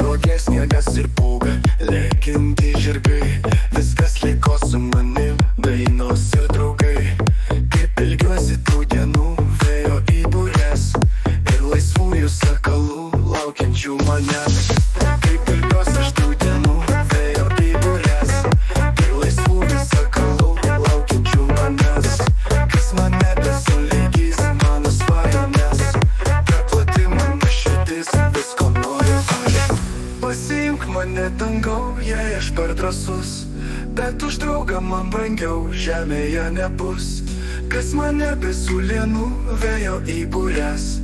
Rūkė sniegas ir pūga, lekiantys žirgai, viskas liko su manim, dainos ir draugai. Kaip ilgiuosi tų dienų, vėjo į burės ir laisvųjų sakalų, laukiančių manęs. Kaip ilgiuosi aš tų dienų, vėjo į burės ir laisvųjų sakalų, laukiančių manęs. Kas mane besulygys, mano svajonės, per plati mano širdis, visko noriu aš. Pasiimk mane dangau, jei aš per drąsus, bet už draugą man brangiau žemėje nebus. Kas mane be sulienų, vėjo į burės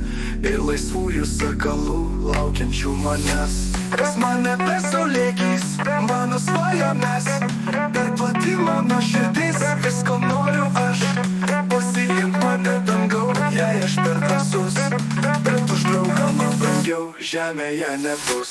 ir laisvųjų sakalų, laukiančių manęs. Kas mane besulygys, mano svajonės, per plati mano širdis, visko noriu aš. Pasiimk mane dangau, jei aš per drąsus, bet už draugą man brangiau žemėje nebus.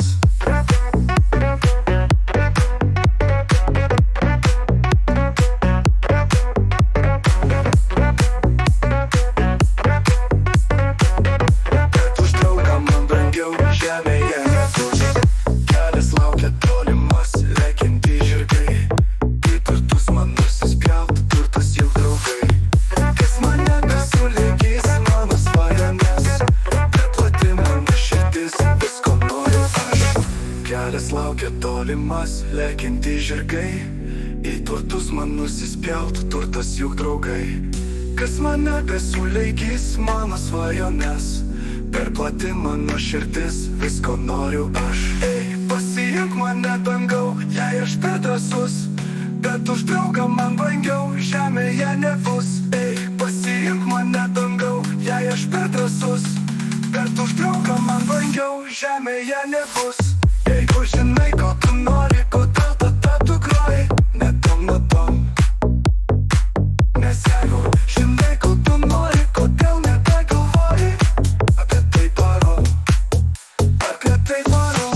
Kelias laukia tolimas, lekiantys žirgai, į turtus man nusispjaut, turtas juk draugai. Kas mane besulaikys, mano svajonės, per plati mano širdis, visko noriu aš. Ei, pasiimk mane dangau, jei aš per drąsus, bet už draugą man brangiau žemėje nebus. Ei, pasiimk mane dangau, jei aš per drąsus, bet už draugą man brangiau žemėje nebus. Jeigu žinai, ko tu nori, kodėl tada tu groji, ne tom. Nes jeigu žinai, ko tu nori, kodėl nebegalvoji, apie tai darau, apie tai darau.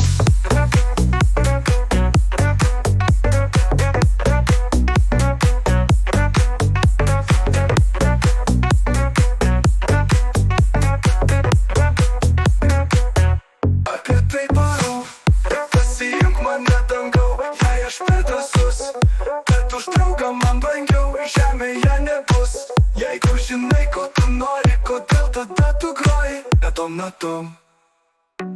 Apie tai darau. Pasiimk mane dangau, jei aš per drąsus, bet už draugą man brangiau žemėje nebus. Jeigu žinai, ko tu nori, kodėl tada tu groji, ne tom.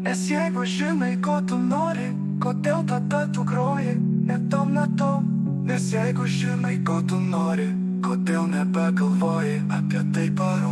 Nes jeigu žinai, ko tu nori, kodėl tada tu groji, ne tom. Nes jeigu žinai, ko tu nori, kodėl nebegalvoji, apie tai darau.